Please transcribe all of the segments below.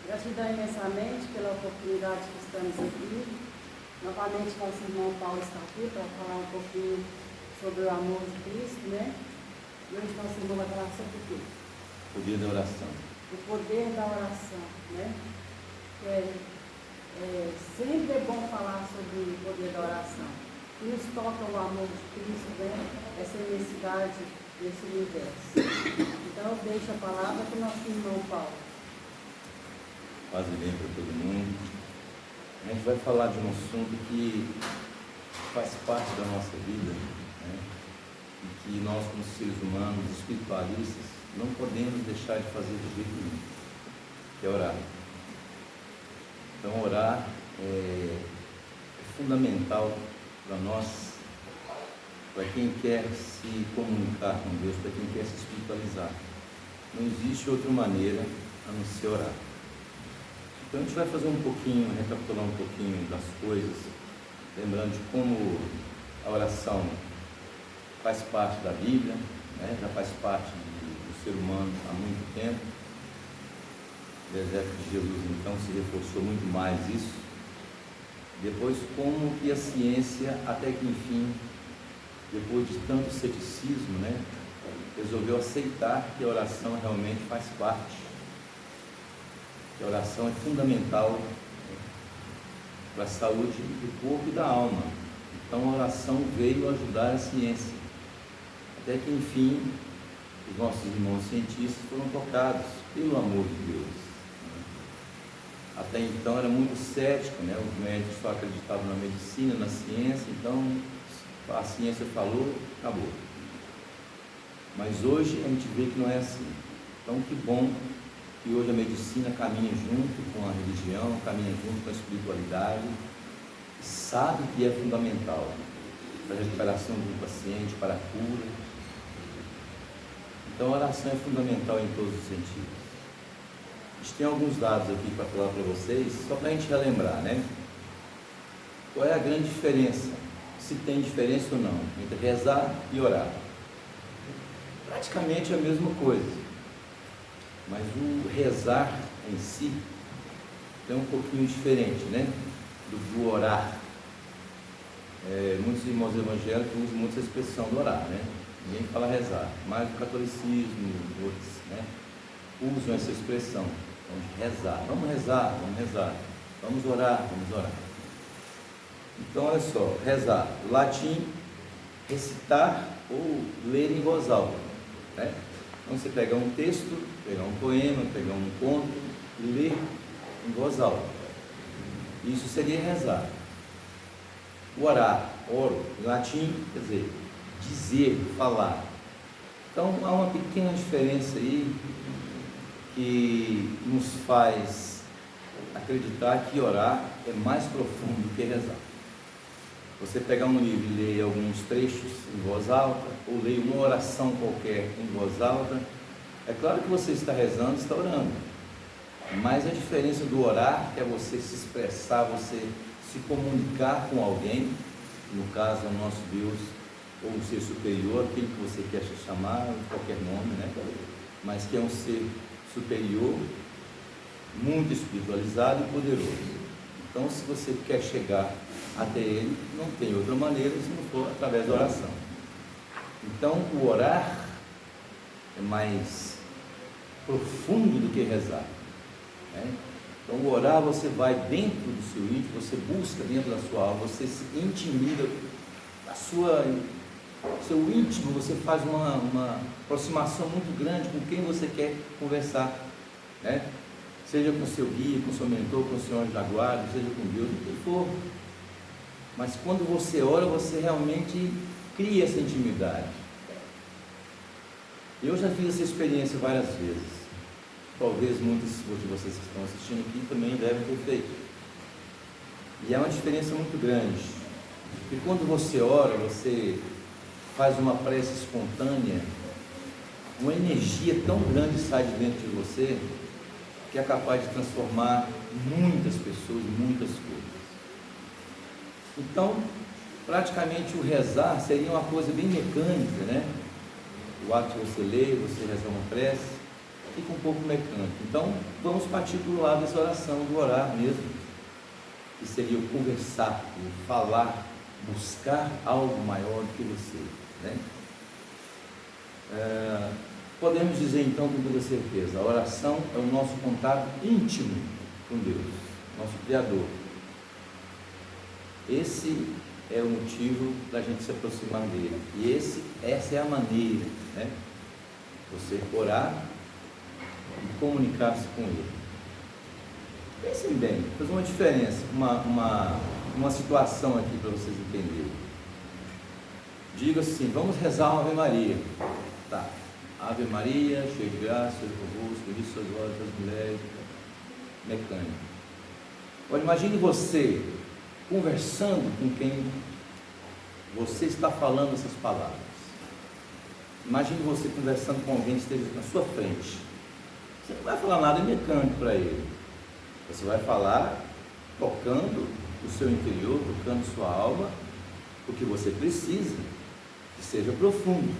Gratidão imensamente pela oportunidade que estamos aqui. Novamente, nosso irmão Paulo está aqui para falar um pouquinho sobre o amor de Cristo, né? E hoje nosso irmão vai falar sobre o quê? O poder da oração. O poder da oração, né? Sempre é bom falar sobre o poder da oração. Que nos toca o amor de Cristo, né? Essa imensidade desse universo. Então, eu deixo a palavra para o nosso irmão Paulo. Paz e bem para todo mundo. A gente vai falar de um assunto que faz parte da nossa vida, né? E que nós, como seres humanos, espiritualistas, não podemos deixar de fazer de jeito nenhum, que é orar. Então, orar é fundamental para nós, para quem quer se comunicar com Deus, para quem quer se espiritualizar. Não existe outra maneira a não ser orar. Então a gente vai fazer recapitular um pouquinho das coisas, lembrando de como a oração faz parte da Bíblia, né? Já faz parte do ser humano há muito tempo. O deserto de Jesus então se reforçou muito mais isso. Depois como que a ciência, até que enfim, depois de tanto ceticismo, né, resolveu aceitar que a oração realmente faz parte. Que a oração é fundamental para a saúde do corpo e da alma. Então a oração veio ajudar a ciência. Até que enfim, os nossos irmãos cientistas foram tocados pelo amor de Deus. Até então era muito cético, né? Os médicos só acreditavam na medicina, na ciência, então a ciência falou, acabou. Mas hoje a gente vê que não é assim. Então que bom que hoje a medicina caminha junto com a religião, caminha junto com a espiritualidade, e sabe que é fundamental para a recuperação do paciente, para a cura. Então a oração é fundamental em todos os sentidos. A gente tem alguns dados aqui para falar para vocês, só para a gente relembrar, né? Qual é a grande diferença, se tem diferença ou não, entre rezar e orar? Praticamente a mesma coisa. Mas o rezar em si é um pouquinho diferente, né? Do orar. Muitos irmãos evangélicos usam muito essa expressão do orar, né? Ninguém fala rezar, mas o catolicismo, outros, né, usam essa expressão, então, de rezar. Vamos rezar, vamos rezar. Vamos orar, vamos orar. Então, olha só, rezar, latim, recitar ou ler em voz alta, né? Então você pegar um texto, pegar um poema, pegar um conto, ler em voz alta. Isso seria rezar. O orar, oro, em latim, quer dizer, falar. Então há uma pequena diferença aí que nos faz acreditar que orar é mais profundo do que rezar. Você pegar um livro e ler alguns trechos em voz alta, ou ler uma oração qualquer em voz alta, é claro que você está rezando, está orando, mas a diferença do orar, que é você se expressar, você se comunicar com alguém, no caso é o nosso Deus, ou um ser superior, aquele que você quer se chamar, qualquer nome, né? Mas que é um ser superior, muito espiritualizado e poderoso. Então, se você quer chegar até Ele, não tem outra maneira se não for através da oração. Então, o orar é mais profundo do que rezar, né? Então, o orar, você vai dentro do seu íntimo, você busca dentro da sua alma, você se intimida, seu íntimo, você faz uma aproximação muito grande com quem você quer conversar, né? Seja com o seu guia, com o seu mentor, com o seu anjo da guarda, seja com Deus, o que for. Mas quando você ora, você realmente cria essa intimidade. Eu já fiz essa experiência várias vezes. Talvez muitos de vocês que estão assistindo aqui também devem ter feito. E é uma diferença muito grande. Porque quando você ora, você faz uma prece espontânea, uma energia tão grande sai de dentro de você, que é capaz de transformar muitas pessoas, muitas coisas. Então, praticamente o rezar seria uma coisa bem mecânica, né? O ato de você ler, você rezar uma prece, fica um pouco mecânico. Então, vamos partir para o lado dessa oração, do orar mesmo, que seria o conversar, o falar, buscar algo maior do que você, né? Podemos dizer então com toda certeza, a oração é o nosso contato íntimo com Deus, nosso Criador. Esse é o motivo da gente se aproximar dele, e essa é a maneira, né? Você orar e comunicar-se com ele. Pensem bem, fazer uma diferença, uma situação aqui para vocês entenderem. Diga assim, vamos rezar uma Ave Maria. Tá. Ave Maria, cheia de graça, convosco, bendita sois vós entre as mulheres. Mecânico. Olha, imagine você conversando com quem você está falando essas palavras. Imagine você conversando com alguém que esteja na sua frente. Você não vai falar nada mecânico para ele. Você vai falar tocando o seu interior, tocando sua alma, o que você precisa, que seja profundo.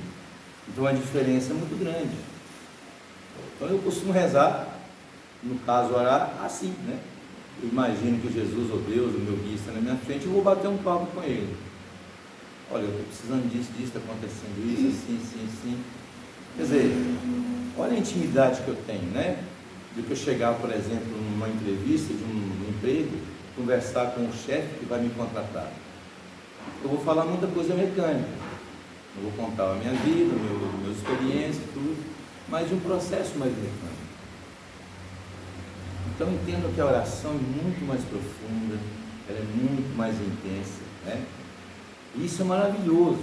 Então a diferença é muito grande. Então eu costumo rezar, no caso orar, assim, né? Eu imagino que Jesus ou Deus, o meu guia está na minha frente, eu vou bater um papo com ele. Olha, eu estou precisando disso, está acontecendo isso, assim, assim, assim. Quer dizer, olha a intimidade que eu tenho, né? De que eu chegar, por exemplo, numa entrevista de um emprego, conversar com o chefe que vai me contratar. Eu vou falar muita coisa mecânica. Eu vou contar a minha vida, minha experiência, tudo, mas de um processo mais mecânico. Então entendo que a oração é muito mais profunda, ela é muito mais intensa, né? E isso é maravilhoso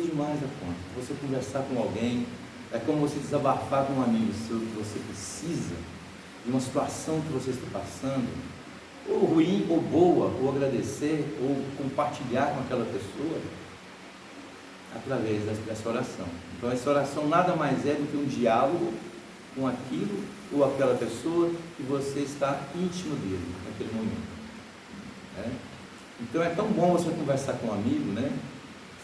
demais a conta. Você conversar com alguém, é como você desabafar com um amigo seu que você precisa, de uma situação que você está passando, ou ruim, ou boa, ou agradecer, ou compartilhar com aquela pessoa, através dessa oração. Então essa oração nada mais é do que um diálogo com aquilo ou aquela pessoa que você está íntimo dele naquele momento, né? Então é tão bom você conversar com um amigo, né?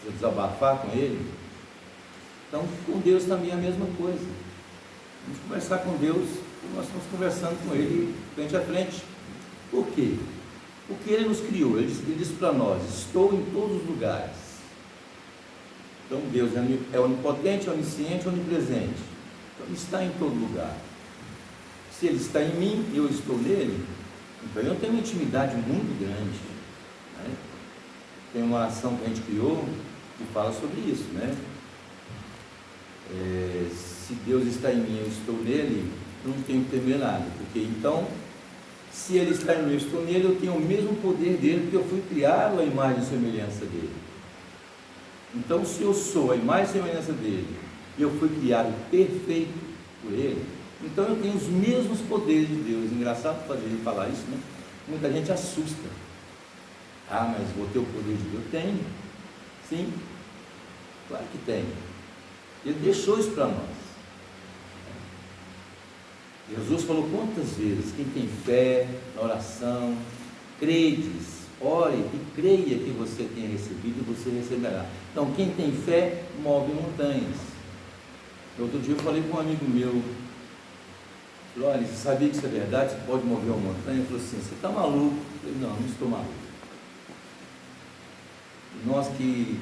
Você desabafar com ele. Então com Deus também é a mesma coisa. Vamos conversar com Deus, nós estamos conversando com Ele frente a frente. Por quê? Porque Ele nos criou, Ele disse para nós, estou em todos os lugares. Então Deus é onipotente, onisciente, onipresente. Então Ele está em todo lugar. Se Ele está em mim, eu estou nele, então eu tenho uma intimidade muito grande, né? Tem uma oração que a gente criou que fala sobre isso, né? Se Deus está em mim, eu estou nele, eu não tenho que temer nada, porque então, se Ele está em mim, eu estou nele, eu tenho o mesmo poder dele, porque eu fui criado à imagem e semelhança dele. Então, se eu sou a imagem e semelhança dele, e eu fui criado perfeito por ele, então eu tenho os mesmos poderes de Deus. Engraçado fazer ele falar isso, né? Muita gente assusta. Ah, mas vou ter o poder de Deus? Tem, sim, claro que tem. Ele deixou isso para nós. Jesus falou quantas vezes: quem tem fé na oração, credes, ore e creia que você tenha recebido e você receberá. Então quem tem fé move montanhas. Outro dia eu falei com um amigo meu, falei, olha, você sabia que isso é verdade? Você pode mover uma montanha? Ele falou assim, você está maluco? Eu falei, não, não estou maluco. Nós que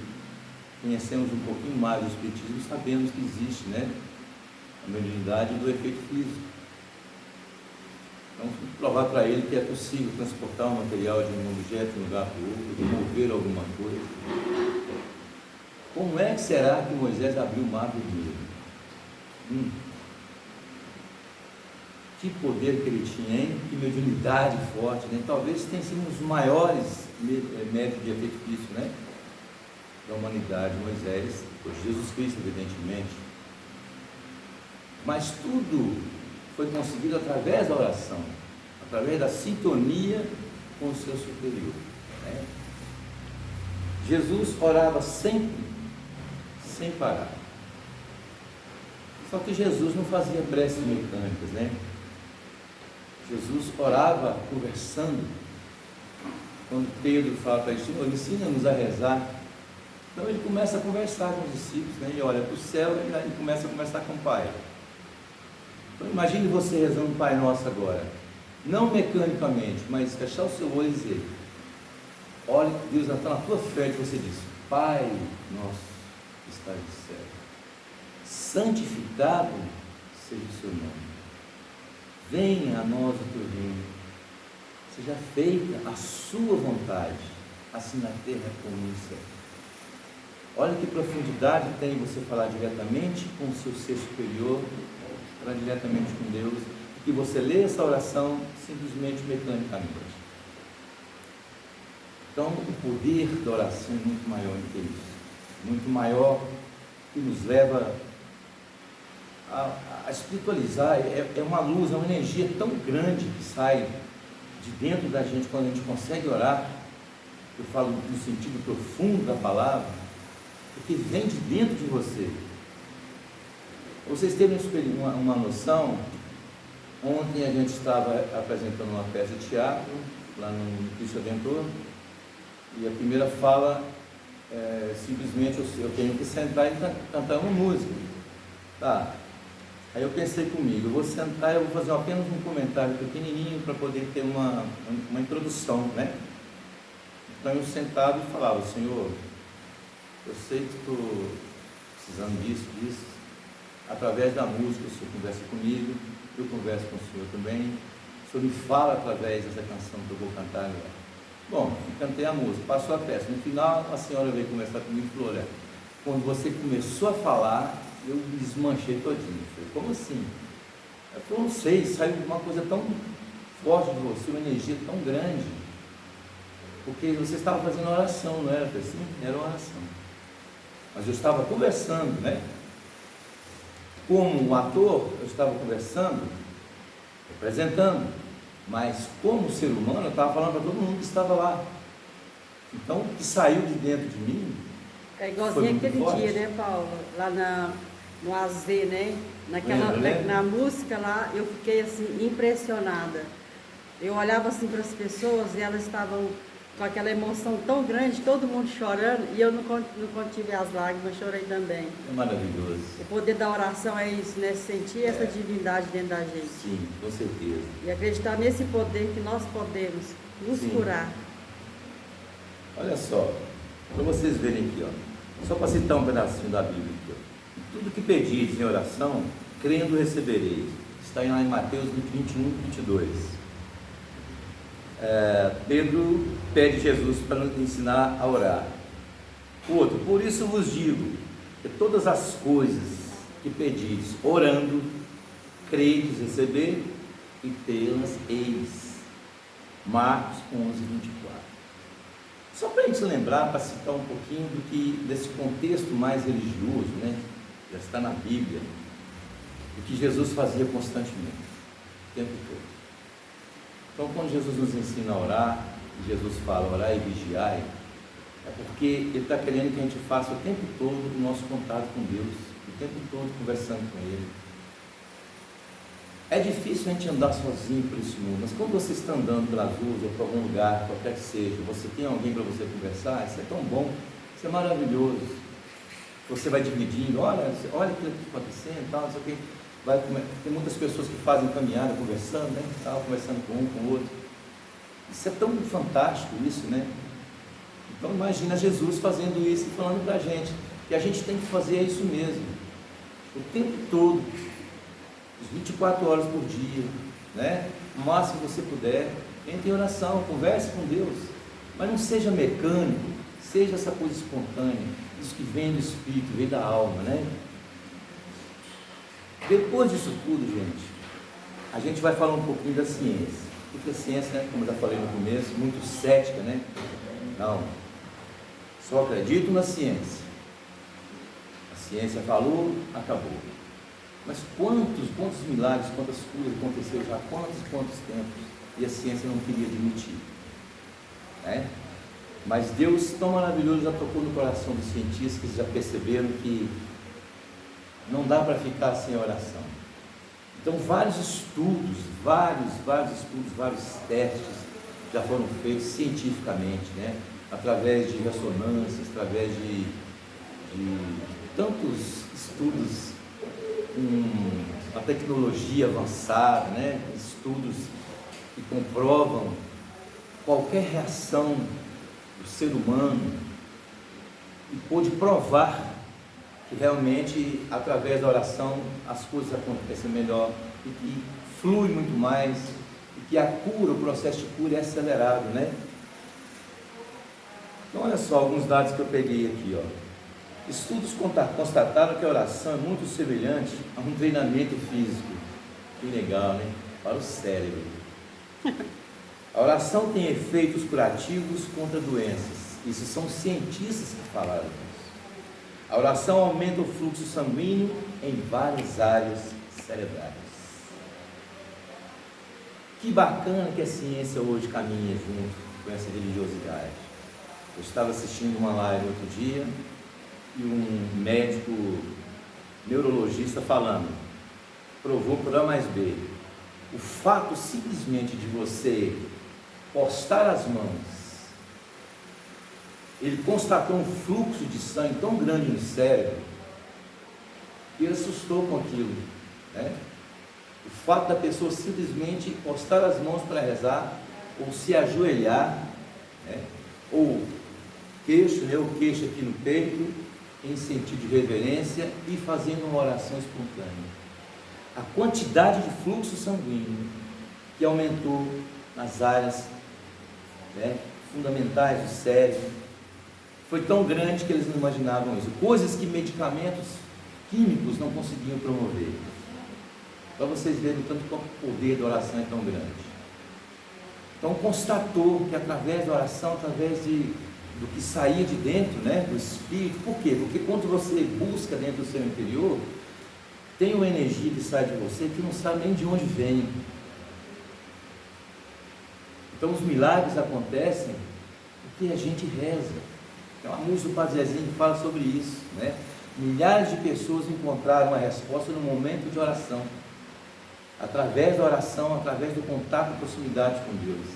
conhecemos um pouquinho mais do Espiritismo, sabemos que existe, né, a mediunidade do efeito físico. Então, provar para ele que é possível transportar um material de um objeto de um lugar para o outro, mover alguma coisa. Como é que será que Moisés abriu o mar vermelho? Que poder que ele tinha, hein? Que mediunidade forte, né? Talvez tenha sido um dos maiores métodos de efeito físico, né, da humanidade, Moisés, por Jesus Cristo, evidentemente. Mas tudo foi conseguido através da oração, através da sintonia com o seu superior, né? Jesus orava sempre, sem parar. Só que Jesus não fazia preces mecânicas, né? Jesus orava conversando. Quando Pedro fala para ele, Senhor, ensina-nos a rezar. Então ele começa a conversar com os discípulos, né? Ele olha para o céu e ele começa a conversar com o Pai. Então imagine você rezando o Pai Nosso agora, não mecanicamente, mas fechar o seu olho e dizer: olha que Deus está na tua frente, você diz: Pai Nosso que está no céu, santificado seja o seu nome, venha a nós o teu reino, seja feita a sua vontade, assim na terra como no céu. Olha que profundidade tem você falar diretamente com o seu ser superior, falar diretamente com Deus, e você lê essa oração simplesmente mecanicamente. Então o poder da oração é muito maior do que isso, muito maior, que nos leva a espiritualizar. É uma luz, é uma energia tão grande que sai de dentro da gente quando a gente consegue orar. Eu falo no sentido profundo da palavra, porque vem de dentro de você. Vocês terem uma noção, ontem a gente estava apresentando uma peça de teatro lá no Cristo Redentor, e a primeira fala, simplesmente eu tenho que sentar e cantar uma música. Tá. Aí eu pensei comigo, eu vou sentar e eu vou fazer apenas um comentário pequenininho para poder ter uma introdução, né? Então eu sentado e falava: Senhor, eu sei que estou precisando disso, através da música o Senhor conversa comigo, eu converso com o Senhor também, o Senhor me fala através dessa canção que eu vou cantar agora. Bom, eu cantei a música, passou a peça, no final a senhora veio conversar comigo e falou: olha, quando você começou a falar, eu desmanchei todinho. Eu falei: como assim? Eu falei: não sei, saiu uma coisa tão forte de você, uma energia tão grande, porque você estava fazendo oração, não era assim? Era uma oração, mas eu estava conversando, né? Como um ator, eu estava conversando, representando, mas como ser humano, eu estava falando para todo mundo que estava lá. Então, o que saiu de dentro de mim é igualzinho aquele forte. dia, né, Paulo? Lá no AZ, né? Na música lá, eu fiquei assim, impressionada. Eu olhava assim para as pessoas e elas estavam com aquela emoção tão grande, todo mundo chorando, e eu não contive as lágrimas, chorei também. É maravilhoso. O poder da oração é isso, né? Sentir essa divindade dentro da gente. Sim, com certeza. E acreditar nesse poder que nós podemos nos curar. Olha só, para vocês verem aqui, ó, só para citar um pedacinho da Bíblia aqui, ó. Tudo que pedires em oração, crendo recebereis. Está lá em Mateus 21, 22. Pedro pede Jesus para nos ensinar a orar. O outro: por isso vos digo, que todas as coisas que pedires orando, credes receber e tê-las eis. Marcos 11, 24. Só para a gente lembrar, para citar um pouquinho desse contexto mais religioso, né? Já está na Bíblia, o que Jesus fazia constantemente, o tempo todo. Então, quando Jesus nos ensina a orar, e Jesus fala: orai e vigiai, é porque Ele está querendo que a gente faça o tempo todo o nosso contato com Deus, o tempo todo conversando com Ele. É difícil a gente andar sozinho por esse mundo, mas quando você está andando pelas ruas ou para algum lugar, qualquer que seja, você tem alguém para você conversar, isso é tão bom, isso é maravilhoso. Você vai dividindo: olha aquilo que está acontecendo, tal, não sei o quê. Tem muitas pessoas que fazem caminhada conversando, né? Conversando com um, com o outro. Isso é tão fantástico, isso, né? Então imagina Jesus fazendo isso e falando para a gente que a gente tem que fazer isso mesmo, o tempo todo, as 24 horas por dia, né? O máximo que você puder, entre em oração, converse com Deus, mas não seja mecânico, seja essa coisa espontânea, isso que vem do Espírito, vem da alma, né? Depois disso tudo, gente, a gente vai falar um pouquinho da ciência, porque a ciência, né, como eu já falei no começo, muito cética, né? Não, só acredito na ciência. A ciência falou, acabou. Mas quantos milagres, quantas coisas aconteceram já, quantos tempos, e a ciência não queria admitir, né? Mas Deus, tão maravilhoso, já tocou no coração dos cientistas, que já perceberam que não dá para ficar sem oração. Então vários estudos, vários testes já foram feitos cientificamente, né? Através de ressonâncias, através de tantos estudos uma tecnologia avançada, né? Estudos que comprovam qualquer reação do ser humano e pôde provar que realmente, através da oração, as coisas acontecem melhor e que flui muito mais e que a cura, o processo de cura é acelerado, né? Então, olha só alguns dados que eu peguei aqui, ó. Estudos constataram que a oração é muito semelhante a um treinamento físico. Que legal, né? Para o cérebro. A oração tem efeitos curativos contra doenças. Isso são cientistas que falaram isso. A oração aumenta o fluxo sanguíneo em várias áreas cerebrais. Que bacana que a ciência hoje caminha junto com essa religiosidade. Eu estava assistindo uma live outro dia e um médico neurologista falando, provou por A mais B, o fato simplesmente de você postar as mãos, ele constatou um fluxo de sangue tão grande no cérebro que ele assustou com aquilo, né? O fato da pessoa simplesmente postar as mãos para rezar, ou se ajoelhar, né? Ou queixo, né? O queixo aqui no peito, em sentido de reverência e fazendo uma oração espontânea. A quantidade de fluxo sanguíneo que aumentou nas áreas, né, fundamentais do cérebro foi tão grande que eles não imaginavam isso. Coisas que medicamentos químicos não conseguiam promover. Para vocês verem o tanto que o poder da oração é tão grande. Então constatou que através da oração, através do que saía de dentro, né, do espírito. Por quê? Porque quando você busca dentro do seu interior, tem uma energia que sai de você que não sabe nem de onde vem. Então os milagres acontecem porque a gente reza. Tem uma música do Padre Zezinho que fala sobre isso, né? Milhares de pessoas encontraram uma resposta no momento de oração, através da oração, através do contato e proximidade com Deus.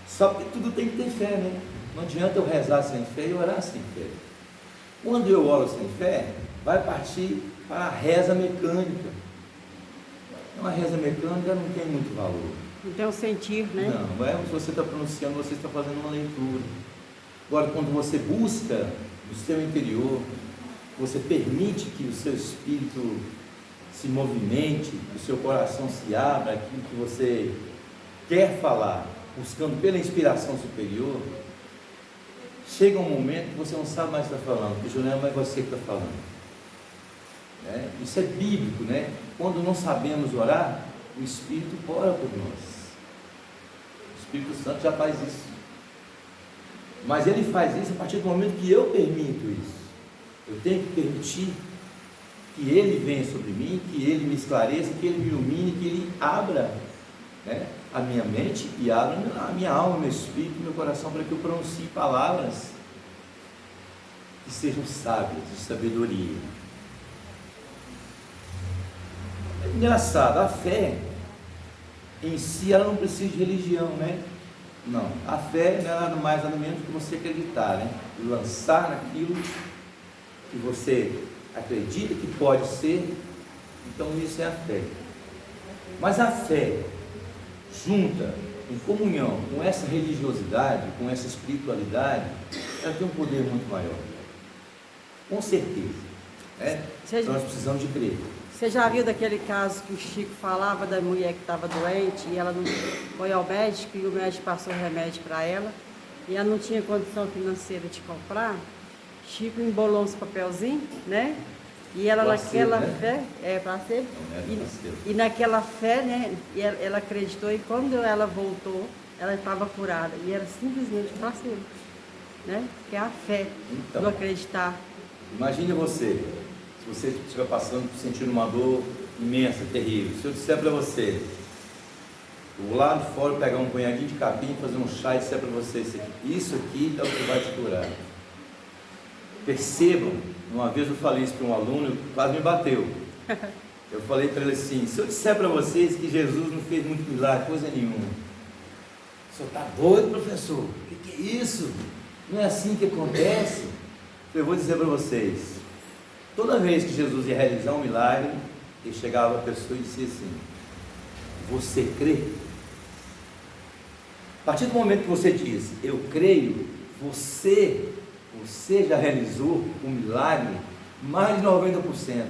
Só que tudo tem que ter fé, né? Não adianta eu rezar sem fé e orar sem fé. Quando eu oro sem fé, vai partir para a reza mecânica. Uma reza mecânica não tem muito valor. Não tem o sentir, né? Não, é se você está pronunciando, você está fazendo uma leitura. Agora, quando você busca no seu interior, você permite que o seu espírito se movimente, que o seu coração se abra, aquilo que você quer falar, buscando pela inspiração superior, chega um momento que você não sabe mais o que está falando, porque não é mais você que está falando. Né? Isso é bíblico, né? Quando não sabemos orar, o Espírito ora por nós. O Espírito Santo já faz isso. Mas ele faz isso a partir do momento que eu permito isso. Eu tenho que permitir que ele venha sobre mim, que ele me esclareça, que ele me ilumine, que ele abra, né, a minha mente e abra a minha alma, meu espírito, meu coração, para que eu pronuncie palavras que sejam sábias, de sabedoria. É engraçado, a fé em si, ela não precisa de religião, né? Não, a fé não é nada mais, nada menos que você acreditar, né? E lançar naquilo que você acredita que pode ser. Então isso é a fé. Mas a fé junta, em comunhão com essa religiosidade, com essa espiritualidade, ela tem um poder muito maior. Com certeza, né? Então nós precisamos de crer. Você já viu daquele caso que o Chico falava da mulher que estava doente e ela não foi ao médico e o médico passou remédio para ela e ela não tinha condição financeira de comprar? Chico embolou uns papelzinhos, né? E ela Placebo, naquela né? fé, placebo, e naquela fé, né? E ela acreditou e quando ela voltou, ela estava curada e era simplesmente placebo, né? Que é a fé, Então, do acreditar. Imagine você, se você estiver passando, sentindo uma dor imensa, terrível. Se eu disser para você, eu vou lá de fora pegar um punhadinho de capim, fazer um chá e disser para você, isso aqui é o que vai te curar. Percebam, uma vez eu falei isso para um aluno, quase me bateu. Eu falei para ele assim, se eu disser para vocês que Jesus não fez muito milagre, coisa nenhuma. O senhor está doido, professor? O que é isso? Não é assim que acontece? Eu vou dizer para vocês, toda vez que Jesus ia realizar um milagre, Ele chegava a pessoa e dizia assim: você crê? A partir do momento que você diz eu creio, você já realizou um milagre mais de 90%.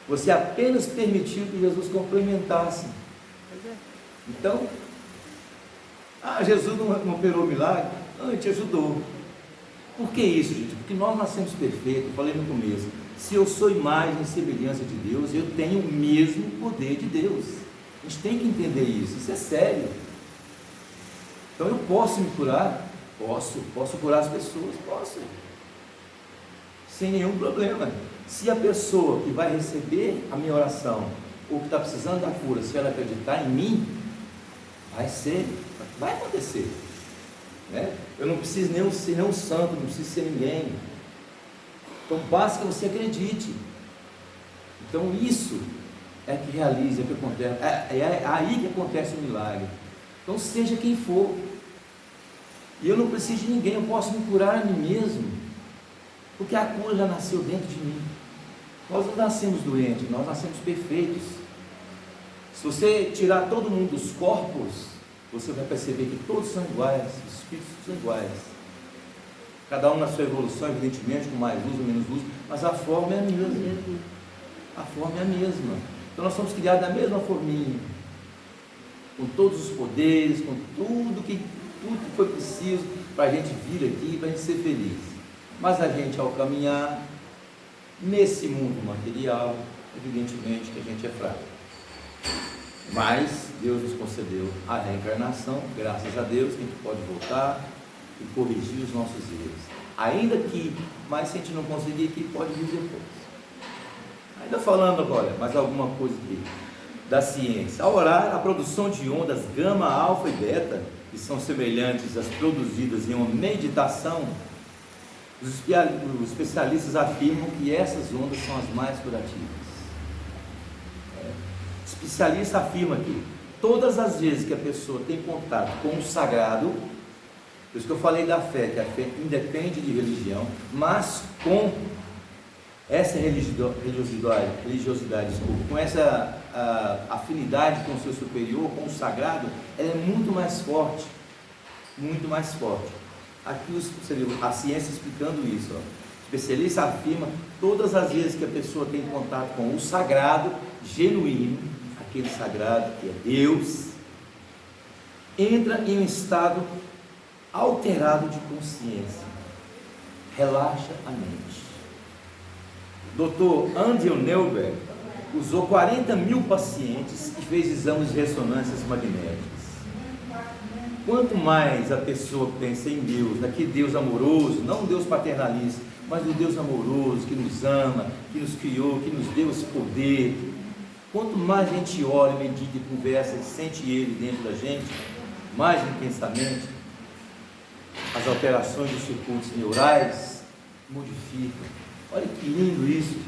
Você apenas permitiu que Jesus complementasse. Então, Jesus não operou o milagre? Não, ele te ajudou. Por que isso, gente? Porque nós nascemos perfeitos. Eu falei no começo: se eu sou imagem e semelhança de Deus, eu tenho o mesmo poder de Deus. A gente tem que entender isso é sério. Então eu posso me curar? Posso curar as pessoas? Posso, sem nenhum problema. Se a pessoa que vai receber a minha oração, ou que está precisando da cura, se ela acreditar em mim, vai acontecer, né? Eu não preciso ser nenhum santo, não preciso ser ninguém. Então basta que você acredite. Então isso é que realiza, é que acontece, é aí que acontece o milagre. Então seja quem for, e eu não preciso de ninguém, eu posso me curar a mim mesmo, porque a cura já nasceu dentro de mim. Nós não nascemos doentes, nós nascemos perfeitos. Se você tirar todo mundo dos corpos, você vai perceber que todos são iguais, os espíritos são iguais, cada um na sua evolução, evidentemente, com mais luz ou menos luz, mas a forma é a mesma. A forma é a mesma. Então nós somos criados da mesma forminha, com todos os poderes, com tudo que foi preciso para a gente vir aqui, para a gente ser feliz. Mas a gente, ao caminhar nesse mundo material, evidentemente que a gente é fraco. Mas Deus nos concedeu a reencarnação, graças a Deus, que a gente pode voltar e corrigir os nossos erros. Ainda que, mas se a gente não conseguir aqui, pode vir depois. Ainda falando agora, mais alguma coisa aqui da ciência. Ao orar, a produção de ondas gama, alfa e beta, que são semelhantes às produzidas em uma meditação, os especialistas afirmam que essas ondas são as mais curativas. O especialista afirma que todas as vezes que a pessoa tem contato com o sagrado, por isso que eu falei da fé, que a fé independe de religião, mas com essa religiosidade, com essa afinidade com o seu superior, com o sagrado, ela é muito mais forte, muito mais forte. Aqui a ciência explicando isso, o especialista afirma que todas as vezes que a pessoa tem contato com o sagrado genuíno, aquele sagrado que é Deus, entra em um estado alterado de consciência, relaxa a mente. Dr. Andrew Neuberg usou 40 mil pacientes e fez exames de ressonâncias magnéticas. Quanto mais a pessoa pensa em Deus, naquele Deus amoroso, não um Deus paternalista, mas um Deus amoroso, que nos ama, que nos criou, que nos deu esse poder, quanto mais a gente ora, medita e conversa e sente Ele dentro da gente, mais intensamente, as alterações dos circuitos neurais modificam. Olha que lindo isso, gente.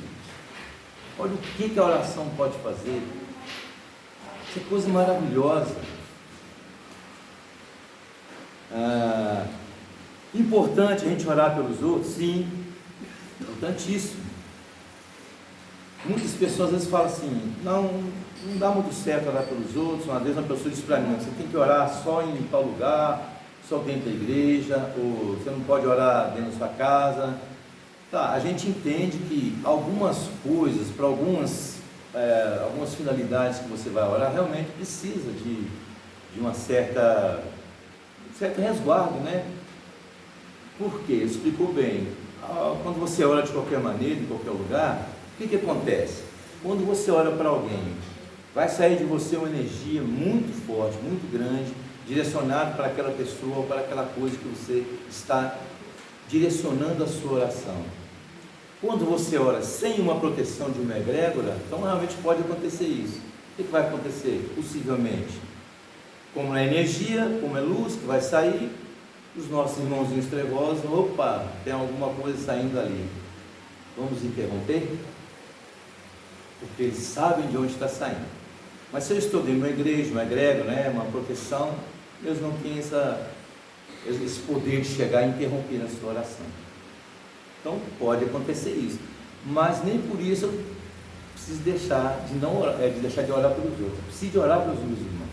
Olha o que a oração pode fazer. Isso é coisa maravilhosa. Importante a gente orar pelos outros? Sim, importantíssimo. Muitas pessoas às vezes falam assim: não dá muito certo orar pelos outros. Uma vez uma pessoa disse para mim: você tem que orar só em tal lugar, só dentro da igreja, ou você não pode orar dentro da sua casa. Tá, a gente entende que algumas coisas, para algumas finalidades que você vai orar, realmente precisa de um certo resguardo, né? Por quê? Explicou bem. Quando você ora de qualquer maneira, em qualquer lugar, o que acontece? Quando você ora para alguém, vai sair de você uma energia muito forte, muito grande, direcionada para aquela pessoa ou para aquela coisa que você está direcionando a sua oração. Quando você ora sem uma proteção de uma egrégora, então realmente pode acontecer isso. O que vai acontecer? Possivelmente, como é energia, como é luz que vai sair, os nossos irmãozinhos trevosos, opa, tem alguma coisa saindo ali, vamos interromper? Porque eles sabem de onde está saindo. Mas se eu estou dentro de uma igreja, uma egrégora, né, uma proteção, eles não têm esse poder de chegar e interromper a sua oração. Então pode acontecer isso, mas nem por isso precisa de deixar de orar pelos outros. Precisa de orar pelos meus irmãos.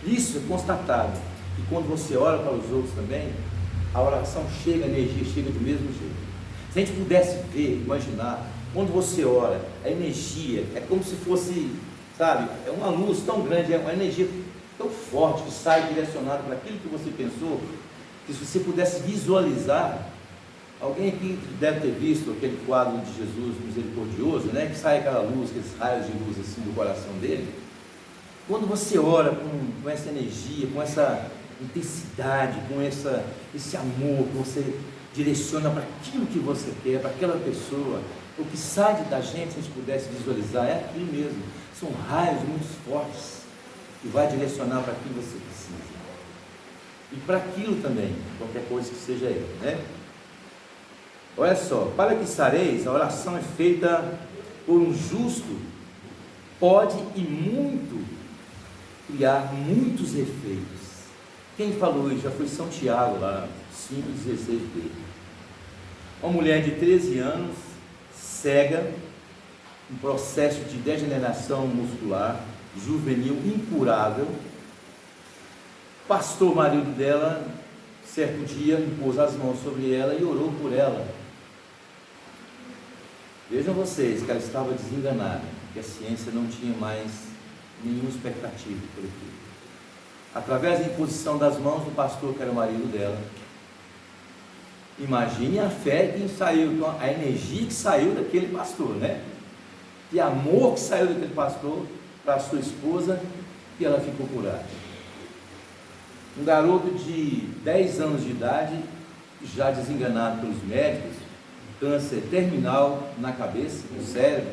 Isso é constatado. E quando você ora para os outros também, a oração chega, a energia chega do mesmo jeito. Se a gente pudesse ver, imaginar, quando você ora, a energia é como se fosse, sabe, é uma luz tão grande, é uma energia tão forte que sai direcionada para aquilo que você pensou, que se você pudesse visualizar, alguém aqui deve ter visto aquele quadro de Jesus misericordioso, né, que sai aquela luz, aqueles raios de luz assim do coração dele. Quando você ora com essa energia, com essa intensidade, com esse amor que você direciona para aquilo que você quer, para aquela pessoa, o que sai da gente, se a gente pudesse visualizar, é aquilo mesmo. São raios muito fortes que vai direcionar para aquilo que você precisa. E para aquilo também, qualquer coisa que seja ele, né? Olha só, para que sareis, a oração é feita por um justo, pode e muito criar muitos efeitos. Quem falou isso já foi São Tiago, lá, 5,16b. Uma mulher de 13 anos, cega, um processo de degeneração muscular, juvenil, incurável. O pastor marido dela, certo dia, impôs as mãos sobre ela e orou por ela. Vejam vocês que ela estava desenganada, que a ciência não tinha mais nenhuma expectativa por aquilo. Através da imposição das mãos do pastor, que era o marido dela, imagine a fé que saiu, a energia que saiu daquele pastor, né? Que amor que saiu daquele pastor para a sua esposa, e ela ficou curada. Um garoto de 10 anos de idade, já desenganado pelos médicos, câncer terminal na cabeça, no cérebro,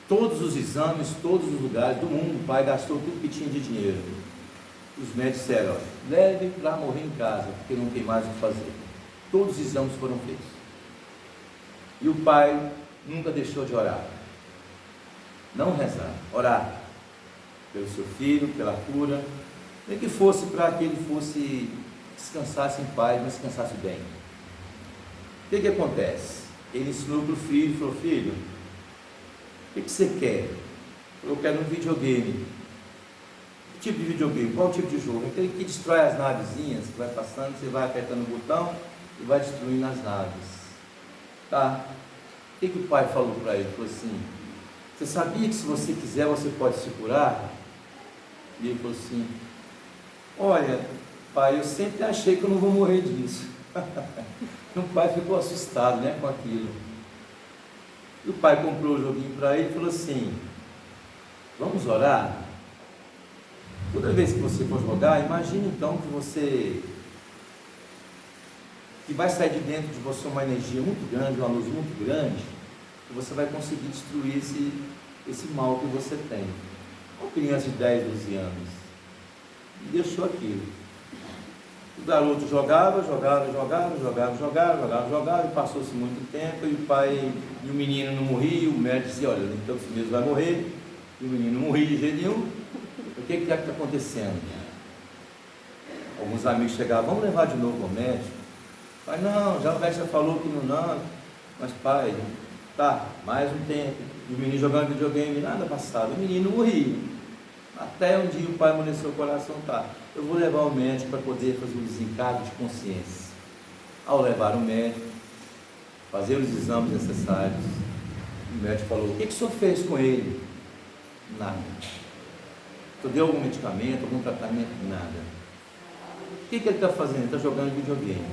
todos os exames, todos os lugares do mundo, o pai gastou tudo que tinha de dinheiro. Os médicos disseram: leve para morrer em casa, porque não tem mais o que fazer. Todos os exames foram feitos. E o pai nunca deixou de orar. Não rezar, orar pelo seu filho, pela cura, nem que fosse para que ele fosse descansasse em paz, mas descansasse bem. O que acontece? Ele ensinou para o filho, falou: filho, o que você quer? Eu quero um videogame. Que tipo de videogame? Qual tipo de jogo? Aquele que destrói as navezinhas, que vai passando, você vai apertando o botão e vai destruindo as naves. Tá? O que o pai falou para ele? Ele falou assim: você sabia que se você quiser você pode se curar? E ele falou assim: olha, pai, eu sempre achei que eu não vou morrer disso. O pai ficou assustado, né, com aquilo. E o pai comprou o joguinho para ele e falou assim: vamos orar? Toda vez que você for jogar, imagine então que vai sair de dentro de você uma energia muito grande, uma luz muito grande, que você vai conseguir destruir esse mal que você tem. Uma criança de 10, 12 anos, e deixou aquilo. O garoto jogava, e passou-se muito tempo, e o pai e o menino não morriam, o médico dizia: olha, então esse mesmo vai morrer, e o menino não morria de jeito nenhum. O que está acontecendo? Alguns amigos chegavam: vamos levar de novo ao médico? Pai, não, já o médico já falou que não, mas pai, tá, mais um tempo, e o menino jogando videogame, nada passava, o menino morria. Até um dia o pai amoleceu o coração: tá, eu vou levar o médico para poder fazer um desencargo de consciência. Ao levar o médico, fazer os exames necessários, o médico falou: o que o senhor fez com ele? Nada. O senhor deu algum medicamento, algum tratamento? Nada. O que ele está fazendo? Ele está jogando videogame.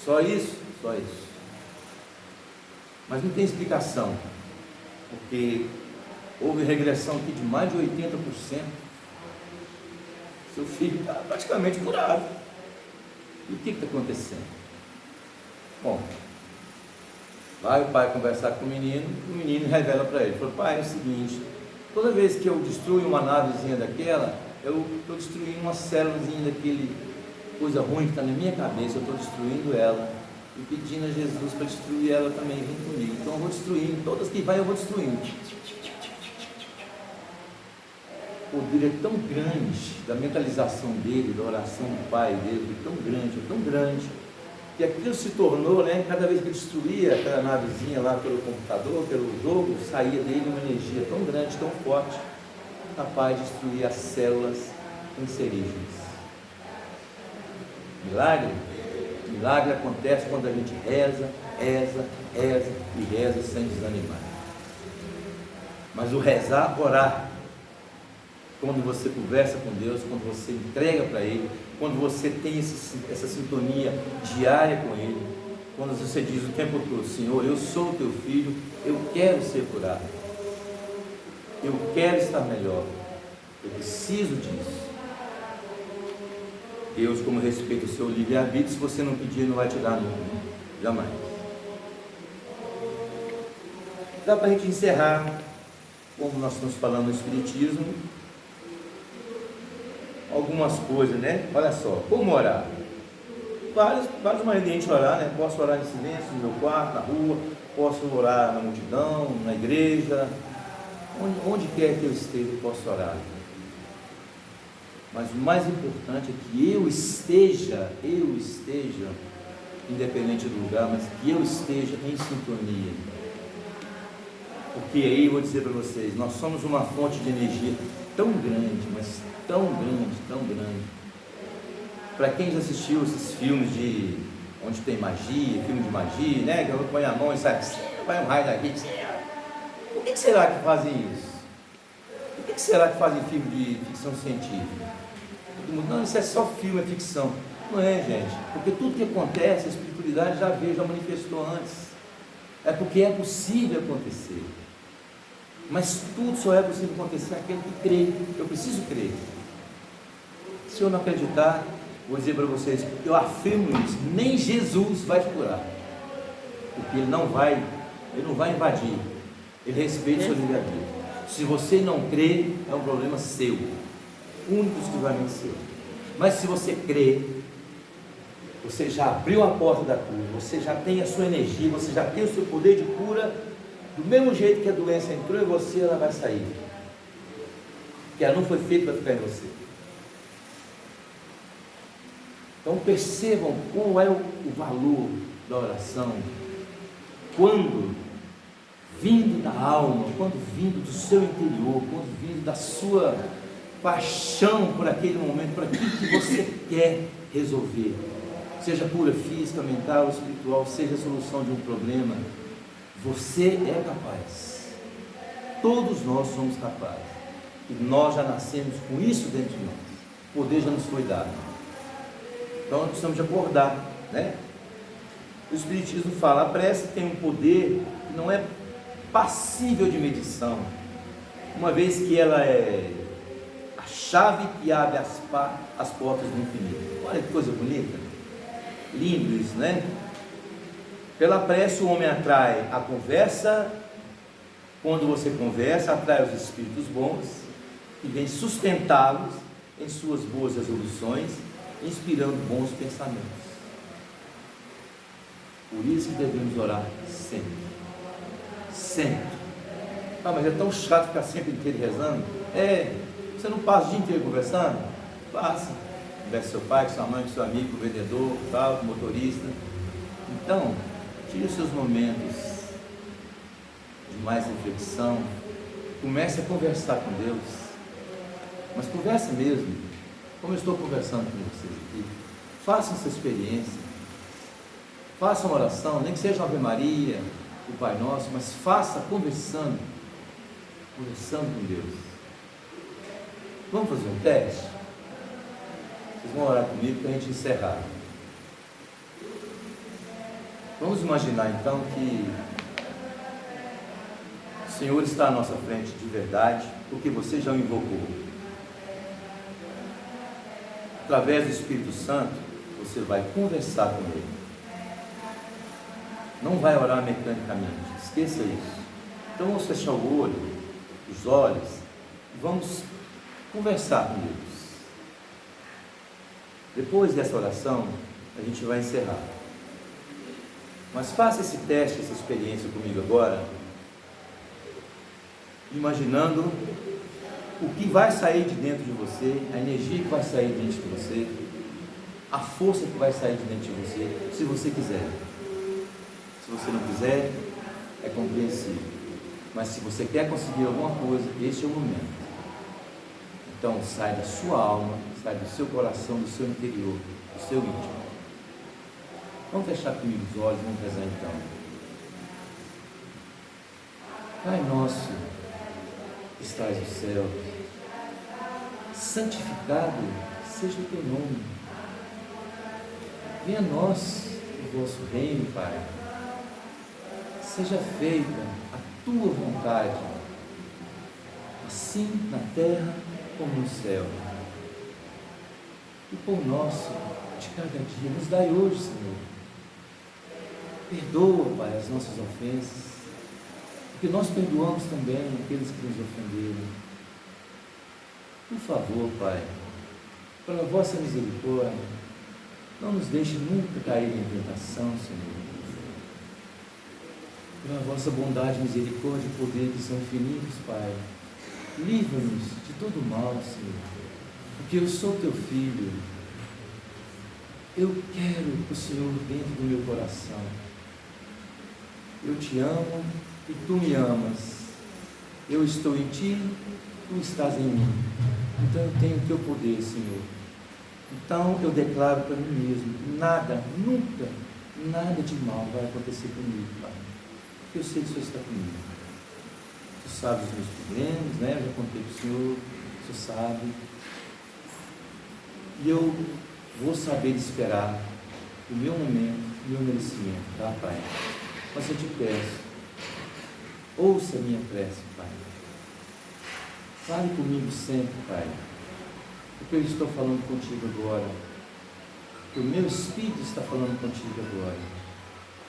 Só isso? Só isso. Mas não tem explicação, porque houve regressão aqui de mais de 80%. Seu filho está praticamente curado. E o que está acontecendo? Bom, vai o pai conversar com o menino revela para ele: falou: pai, é o seguinte, toda vez que eu destruo uma navezinha daquela, eu estou destruindo uma célulazinha daquele coisa ruim que está na minha cabeça, eu estou destruindo ela e pedindo a Jesus para destruir ela também, vem comigo. Então eu vou destruindo, todas que vai eu vou destruindo. O poder é tão grande da mentalização dele, da oração do pai dele, é tão grande, que aquilo se tornou, né, cada vez que destruía aquela navezinha lá pelo computador, pelo jogo, saía dele uma energia tão grande, tão forte, capaz de destruir as células cancerígenas. Milagre acontece quando a gente reza e reza sem desanimar. Mas o rezar, orar, quando você conversa com Deus, quando você entrega para Ele, quando você tem essa sintonia diária com Ele, quando você diz o tempo todo: Senhor, eu sou teu filho, eu quero ser curado, eu quero estar melhor, eu preciso disso. Deus, como respeita o seu livre-arbítrio, se você não pedir, não vai te dar nunca, jamais. Dá para a gente encerrar, como nós estamos falando no Espiritismo, algumas coisas, né? Olha só, como orar? Várias maneiras de a gente orar, né? Posso orar em silêncio, no meu quarto, na rua, posso orar na multidão, na igreja, onde quer que eu esteja, eu posso orar. Mas o mais importante é que eu esteja, independente do lugar, mas que eu esteja em sintonia. Porque aí eu vou dizer para vocês, nós somos uma fonte de energia tão grande, mas tão grande. Para quem já assistiu esses filmes de onde tem magia, filme de magia, né? Que eu ponho a mão e sai, vai um raio daqui. Por que será que fazem isso? Por que será que fazem filme de ficção científica? Não, isso é só filme, é ficção. Não é, gente, porque tudo que acontece, a espiritualidade já veio, já manifestou antes. É porque é possível acontecer. Mas tudo só é possível acontecer aquele que crê. Eu preciso crer. Se eu não acreditar, vou dizer para vocês, eu afirmo isso, nem Jesus vai te curar. Porque ele não vai invadir. Ele respeita o seu livre-arbítrio. Se você não crê, é um problema seu. Único exclusivamente seu. Mas se você crê, você já abriu a porta da cura, você já tem a sua energia, você já tem o seu poder de cura, do mesmo jeito que a doença entrou em você, ela vai sair. Porque ela não foi feita para ficar em você. Então percebam qual é o valor da oração, quando vindo da alma, quando vindo do seu interior, quando vindo da sua paixão por aquele momento, por aquilo que você quer resolver, seja cura física, mental, espiritual, seja a solução de um problema, você é capaz. Todos nós somos capazes. E nós já nascemos com isso dentro de nós. O poder já nos foi dado. Então nós precisamos de acordar, né? O Espiritismo fala, a prece tem um poder que não é passível de medição, uma vez que ela é a chave que abre as portas do infinito. Olha que coisa bonita, lindo isso, né? Pela prece o homem atrai a conversa, quando você conversa, atrai os espíritos bons, que vêm sustentá-los em suas boas resoluções, inspirando bons pensamentos. Por isso que devemos orar sempre. Sempre. Ah, mas é tão chato ficar sempre inteiro rezando. Você não passa o dia inteiro conversando? Passa. Conversa com seu pai, com sua mãe, com seu amigo, com o vendedor, tal, com o motorista. Então, tire os seus momentos de mais reflexão. Comece a conversar com Deus. Mas conversa mesmo, como eu estou conversando com vocês aqui. Façam essa experiência. Faça uma oração, nem que seja uma Ave Maria, o Pai Nosso, mas faça conversando com Deus. Vamos fazer um teste? Vocês vão orar comigo para a gente encerrar. Vamos imaginar então que o Senhor está à nossa frente de verdade, porque você já o invocou. Através do Espírito Santo, você vai conversar com Ele. Não vai orar mecanicamente, esqueça isso. Então vamos fechar o olho, os olhos, e vamos conversar com Deus. Depois dessa oração, a gente vai encerrar. Mas faça esse teste, essa experiência comigo agora, imaginando o que vai sair de dentro de você, a energia que vai sair de dentro de você, a força que vai sair de dentro de você, se você quiser. Se você não quiser, é compreensível. Mas se você quer conseguir alguma coisa, este é o momento. Então sai da sua alma, sai do seu coração, do seu interior, do seu íntimo. Vamos fechar comigo os olhos, vamos rezar então. Pai nosso, que estás no céu, santificado seja o teu nome. Venha a nós o vosso reino, Pai. Seja feita a tua vontade, assim na terra como no céu. O pão nosso de cada dia nos dai hoje, Senhor. Perdoa, Pai, as nossas ofensas, porque nós perdoamos também aqueles que nos ofenderam. Por favor, Pai, pela vossa misericórdia, não nos deixe nunca cair em tentação, Senhor. Pela vossa bondade, misericórdia e poder que são infinitos, Pai, livra-nos de todo mal, Senhor, porque eu sou teu filho. Eu quero o Senhor dentro do meu coração. Eu te amo e tu me amas. Eu estou em ti, tu estás em mim. Então eu tenho o teu poder, Senhor. Então eu declaro para mim mesmo, nada, nunca, nada de mal vai acontecer comigo, Pai. Porque eu sei que o Senhor está comigo. Tu sabes os meus problemas, né? Eu já contei para o Senhor, o Senhor sabe. E eu vou saber esperar o meu momento, o meu merecimento, tá, Pai? Mas eu te peço, ouça a minha prece, Pai. Fale comigo sempre, Pai, porque eu estou falando contigo agora, porque o meu Espírito está falando contigo agora,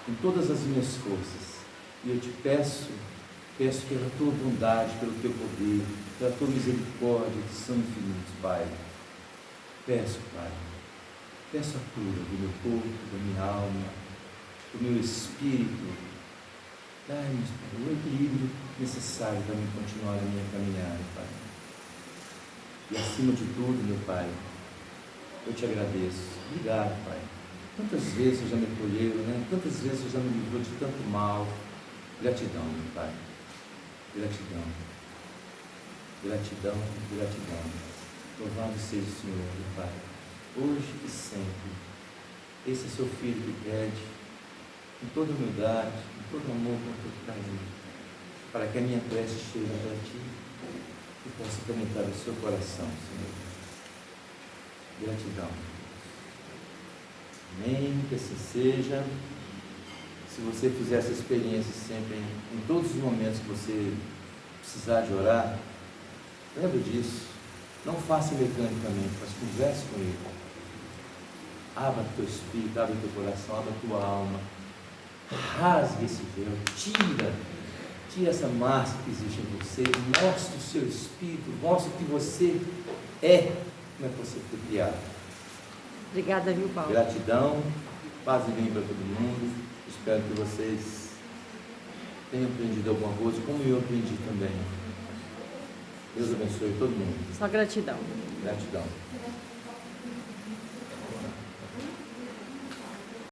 com todas as minhas forças, e eu te peço pela tua bondade, pelo teu poder, pela tua misericórdia, que são infinitos, Pai. Peço, Pai, peço a cura do meu corpo, da minha alma, do meu espírito. Dai-nos, Pai, o equilíbrio necessário para me continuar a minha caminhada, Pai. E acima de tudo, meu Pai, eu te agradeço. Obrigado, Pai. Quantas vezes você já me acolheu, né? Quantas vezes você já me livrou de tanto mal. Gratidão, meu Pai. Gratidão. Gratidão, gratidão. Louvado seja o Senhor, meu Pai, hoje e sempre. Esse é seu Filho que pede, com toda humildade, com todo amor, com todo carinho, para que a minha prece chegue até ti e possa penetrar o seu coração, Senhor. Gratidão. Amém, que assim seja. Se você fizer essa experiência sempre, em todos os momentos que você precisar de orar, lembre disso. Não faça mecanicamente, mas converse com Ele. Abra teu espírito, abra teu coração, abra tua alma. Rasgue esse véu, tira essa máscara que existe em você, mostre o seu espírito, mostre o que você é, como é que você foi criado. Obrigada, viu, Paulo? Gratidão, paz e bem para todo mundo. Espero que vocês tenham aprendido alguma coisa, como eu aprendi também. Deus abençoe todo mundo. Só gratidão. Gratidão.